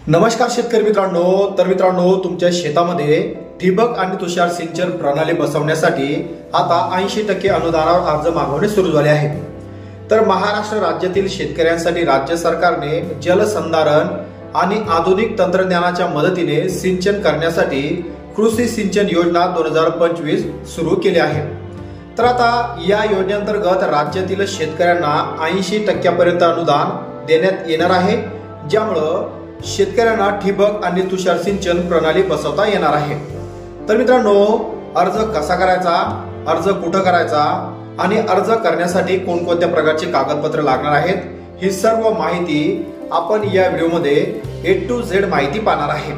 नमस्कार शेतकरी मित्रांनो। तर मित्रांनो, तुमच्या शेतामध्ये ठिबक आणि तुषार सिंचन प्रणाली बसवण्यासाठी आता 80% अनुदानावर अर्ज मागवणे सुरू झाले आहे। तर महाराष्ट्र राज्यातील शेतकऱ्यांसाठी राज्य सरकारने जलसंधारण आणि आधुनिक तंत्रज्ञानाच्या मदतीने सिंचन करण्यासाठी कृषी सिंचन योजना 2025 सुरू केली आहे। तर आता या योजनेअंतर्गत राज्यातील शेतकऱ्यांना 80% पर्यंत अनुदान देण्यात येणार आहे, ज्यामुळे शेतकऱ्यांना ठिबक आणि तुषार सिंचन प्रणाली बसवता येणार आहे। तर मित्रांनो, अर्ज कसा करायचा, अर्ज कुठं करायचा आणि अर्ज करण्यासाठी कोणकोणत्या प्रकारचे कागदपत्र लागणार आहेत, ही सर्व माहिती आपण या व्हिडिओमध्ये A to Z माहिती पाहणार आहे।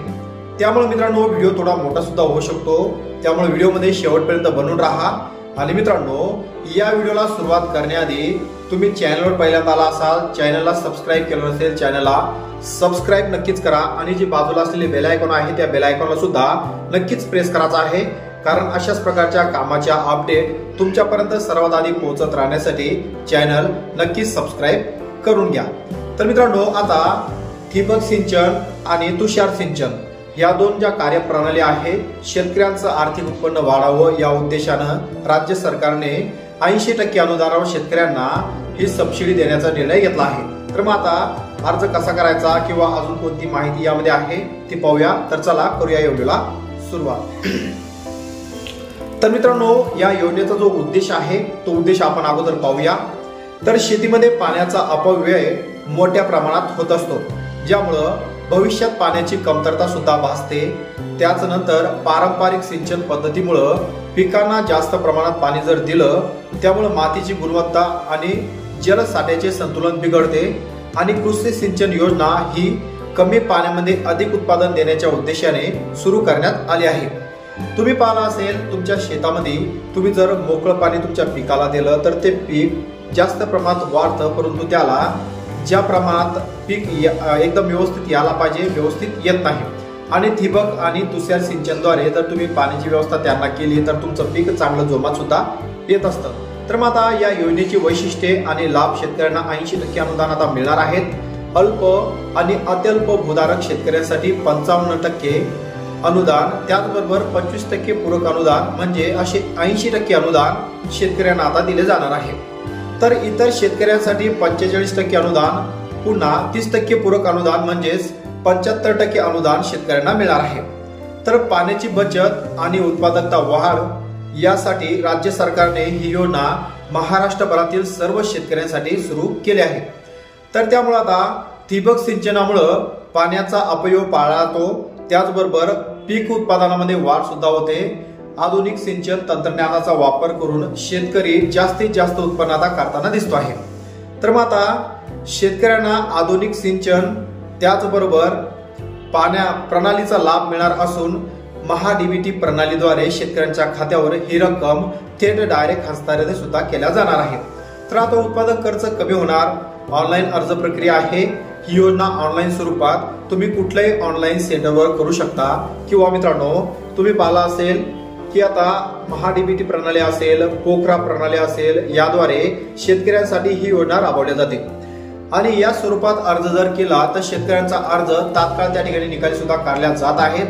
त्यामुळे मित्रांनो, व्हिडिओ थोडा मोठा सुद्धा होऊ शकतो, त्यामुळे व्हिडिओमध्ये शेवटपर्यंत बनून राहा। आणि मित्रांनो, या व्हिडिओला सुरुवात करण्याआधी तुम्ही चॅनलवर पहिल्यांदा आला असाल, चॅनलला सबस्क्राइब केलं नसेल, चॅनलला सबस्क्राइब नक्कीच करा आणि जी बाजूला असलेली बेल आयकॉन आहे त्या बेल आयकॉनला सुद्धा नक्कीच प्रेस करायचा आहे, कारण अशाच प्रकारच्या कामाच्या अपडेट तुमच्यापर्यंत सर्वात आधी पोहोचत राहण्यासाठी चॅनल नक्कीच सबस्क्राइब करून घ्या। तर मित्रांनो, आता ठिबक सिंचन आणि तुषार सिंचन या दोन ज्या कार्यप्रणाली आहेत, शेतकऱ्यांचं आर्थिक उत्पन्न वाढावं या उद्देशानं राज्य सरकारने 80% अनुदानावर शेतकऱ्यांना ही सबसिडी देण्याचा निर्णय घेतला आहे। तर मग आता अर्ज कसा करायचा किंवा अजून कोणती माहिती यामध्ये आहे ती पाहूया। तर चला करूया या व्हिडिओला सुरुवात। तर मित्रांनो, या योजनेचा जो उद्देश आहे तो उद्देश आपण अगोदर पाहूया। तर शेतीमध्ये पाण्याचा अपव्यय मोठ्या प्रमाणात होत असतो, ज्यामुळं भविष्यात पाण्याची कमतरता सुद्धा भासते। त्याच नंतर पारंपरिक सिंचन पद्धतीमुळे पिकांना जास्त प्रमाणात पाणी जर दिलं, त्यामुळे मातीची गुणवत्ता आणि जलसाठ्याचे संतुलन बिघडते आणि कृषी सिंचन योजना ही कमी पाण्यामध्ये अधिक उत्पादन देण्याच्या उद्देशाने सुरू करण्यात आली आहे। तुम्ही पाहिलं असेल, तुमच्या शेतामध्ये तुम्ही जर मोकळं पाणी तुमच्या पिकाला दिलं तर ते पीक जास्त प्रमाणात वाढतं, परंतु त्याला ज्या प्रमाणात पीक एकदम व्यवस्थित यायला पाहिजे व्यवस्थित येत नाही। आणि ठिबक आणि तुषार सिंचनद्वारे जर तुम्ही पाण्याची व्यवस्था त्यांना केली तर तुमचं पीक चांगलं जोमात सुद्धा येत असतं। तर मग आता या योजनेची वैशिष्ट्ये आणि लाभ शेतकऱ्यांना 80% अनुदान आता मिळणार आहेत। अल्प आणि अत्यल्प भूधारक शेतकऱ्यांसाठी 55% अनुदान, त्याचबरोबर 25% पूरक अनुदान, म्हणजे असे 80% अनुदान शेतकऱ्यांना आता दिले जाणार आहे। तर इतर शेतकऱ्यांसाठी 45% अनुदान, पुन्हा 30% पूरक अनुदान म्हणजेच 75% अनुदान शेतकऱ्यांना मिळणार आहे। तर पाण्याची बचत आणि उत्पादकता वाढ यासाठी राज्य सरकारने ही योजना महाराष्ट्रभरातील सर्व शेतकऱ्यांसाठी सुरू केली आहे। तर त्यामुळे आता ठिबक सिंचनामुळे पाण्याचा अपव्यय टाळला जातो, त्याचबरोबर पीक उत्पादनामध्ये वाढ सुद्धा होते। आधुनिक सिंचन तंत्रज्ञानाचा वापर करून शेतकरी जास्तीत जास्त उत्पन्न आता करताना दिसतो आहे। तर मग आता शेतकऱ्यांना आधुनिक सिंचन त्याचबरोबर पाण्या प्रणालीचा लाभ मिळणार असून महाडीबीटी प्रणालीद्वारे शेतकऱ्यांच्या खात्यावर ही रक्कम थेट डायरेक्ट हस्तांतरित सुद्धा केल्या जाणार आहे। तर आता उत्पादन खर्च कमी होणार, ऑनलाईन अर्ज प्रक्रिया आहे। ही योजना ऑनलाईन स्वरूपात तुम्ही कुठल्याही ऑनलाईन सेंटरवर करू शकता, किंवा मित्रांनो तुम्ही पाहिलं असेल की आता महाडीबीटी प्रणाली असेल, पोखरा प्रणाली असेल, याद्वारे शेतकऱ्यांसाठी ही योजना राबवली जाते। आणि या स्वरूपात अर्ज जर केला तर शेतकऱ्यांचा अर्ज तात्काळ त्या ठिकाणी निकाली सुद्धा काढल्या जात आहेत।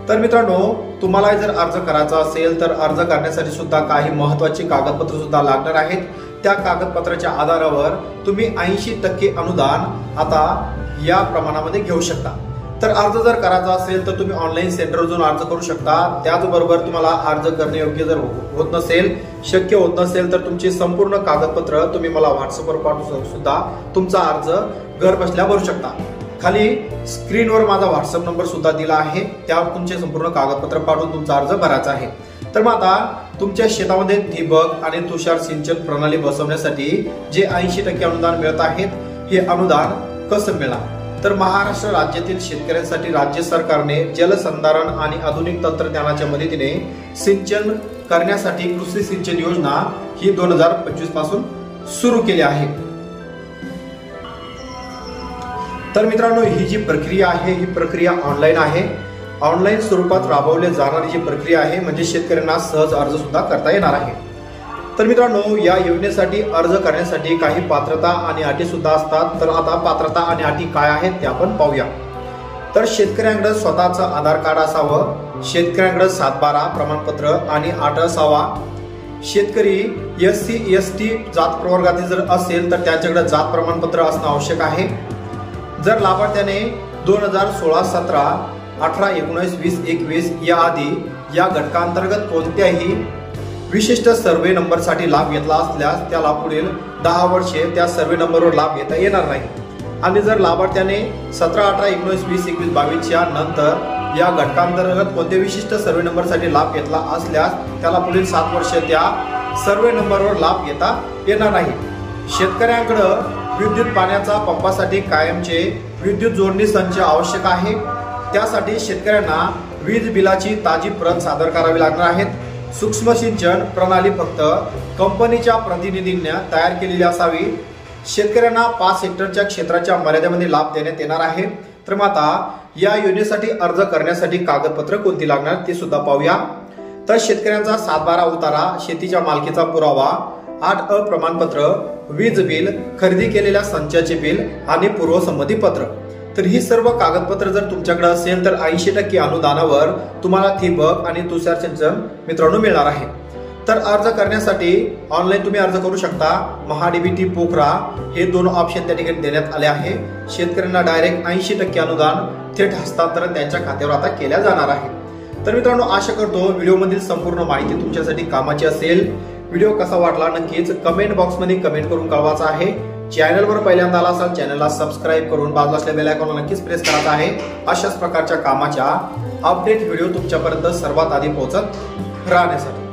तर मित्रांनो, तुम्हाला जर अर्ज करायचा असेल तर अर्ज करण्यासाठी सुद्धा काही महत्त्वाची कागदपत्र सुद्धा लागणार आहेत। त्या कागदपत्राच्या आधारावर तुम्ही 80% अनुदान आता या प्रमाणामध्ये घेऊ शकता। तर अर्ज जर करायचा असेल तर तुम्ही ऑनलाईन सेंटरवर जाऊन अर्ज करू शकता। त्याचबरोबर तुम्हाला अर्ज करणे योग्य जर होत नसेल, शक्य होत नसेल, तर तुमची संपूर्ण कागदपत्र तुम्ही मला व्हॉट्सअपवर पाठवून सुद्धा तुमचा अर्ज घर बसल्या भरू शकता। खाली स्क्रीनवर माझा व्हॉट्सअप नंबर सुद्धा दिला आहे, त्यावर तुमचे संपूर्ण कागदपत्र पाठवून तुमचा अर्ज भरायचा आहे। तर मग आता तुमच्या शेतामध्ये ठिबक आणि तुषार सिंचन प्रणाली बसवण्यासाठी जे 80% अनुदान मिळत आहेत, हे अनुदान कसं मिळणार? तर महाराष्ट्र राज्यातील शेतकऱ्यांसाठी राज्य सरकारने जलसंधारण आणि आधुनिक तंत्रज्ञानाच्या मदतीने सिंचन करण्यासाठी कृषी सिंचन योजना ही 2025 पासून सुरू केली आहे। तर मित्रांनो, ही जी प्रक्रिया आहे ही प्रक्रिया ऑनलाईन आहे। ऑनलाईन स्वरूपात राबवली जाणारी जी प्रक्रिया आहे म्हणजे शेतकऱ्यांना सहज अर्ज सुद्धा करता येणार आहे। तर मित्रांनो, या योजनेसाठी अर्ज करण्यासाठी काही पात्रता आणि अटी सुद्धा असतात। तर आता पात्रता आणि अटी काय आहेत ते आपण पाहूया। तर शेतकऱ्यांकडे स्वतःचं आधार कार्ड असावं, शेतकऱ्यांकडे 7/12 प्रमाणपत्र आणि 8 असावा. शेतकरी SC ST जात प्रवर्गातील जर असेल तर त्यांच्याकडे जात प्रमाणपत्र असणं आवश्यक आहे. जर लाभार्थ्याने 2016, 17, 18, 19, 20, 21 या आधी या घटकांतर्गत कोणत्याही विशिष्ट सर्वे नंबरसाठी लाभ घेतला असल्यास त्याला पुढील 10 वर्षे त्या सर्वे नंबरवर लाभ घेता येणार नाही. आणि जर लाभार्थ्याने 17, 18, 19, 20, 21, 22 या नंतर या घटकांतर्गत कोणत्या विशिष्ट सर्वे नंबरसाठी लाभ घेतला असल्यास त्याला पुढील 7 वर्ष त्या सर्वे नंबरवर लाभ घेता येणार नाही. शेतकऱ्यांकडे विद्युत पाण्याचा पंपासाठी कायमचे विद्युत जोडणी संच आवश्यक आहे. त्यासाठी शेतकऱ्यांना वीज बिलाची ताजी प्रत सादर करावी लागणार आहेत. सूक्ष्म सिंचन प्रणाली फक्त कंपनीच्या प्रतिनिधींनी तयार केलेली असावी. शेतकऱ्यांना 5 हेक्टरच्या क्षेत्राच्या मर्यादेमध्ये लाभ देण्यात येणार आहे. तर मग आता या योजनेसाठी अर्ज करण्यासाठी कागदपत्र कोणती लागणार ते सुद्धा पाहूया. तर शेतकऱ्यांचा 7/12 उतारा, शेतीच्या मालकीचा पुरावा, 8 प्रमाणपत्र, वीज बिल, खरेदी केलेल्या संचाचे बिल आणि पूर्वसंमती पत्र. तर ही सर्व कागदपत्र जर तुमच्याकडे असेल तर 80% अनुदानावर तुम्हाला ठिबक आणि तुषार सिंचन मित्रांनो मिळणार आहे. तर अर्ज करण्यासाठी ऑनलाईन तुम्ही अर्ज करू शकता. महाडीबीटी पोखरा हे 2 ऑप्शन त्या ठिकाणी देण्यात आले आहे. शेतकऱ्यांना डायरेक्ट 80% अनुदान थेट हस्तांतरण त्यांच्या खात्यावर आता केल्या जाणार आहे. तर मित्रांनो आशा करतो व्हिडिओमधील संपूर्ण माहिती तुमच्यासाठी कामाची असेल. व्हिडिओ कसा वाटला नक्कीच कमेंट बॉक्समध्ये कमेंट करून कळवायचा आहे. चॅनलवर पहिल्यांदा आला असाल चॅनलला सबस्क्राईब करून बाजूला असलेल्या बेल आयकॉनला नक्कीच प्रेस करायचा आहे. अशाच प्रकारच्या कामाच्या अपडेट व्हिडिओ तुमच्यापर्यंत सर्वात आधी पोहोचत राहण्यासाठी.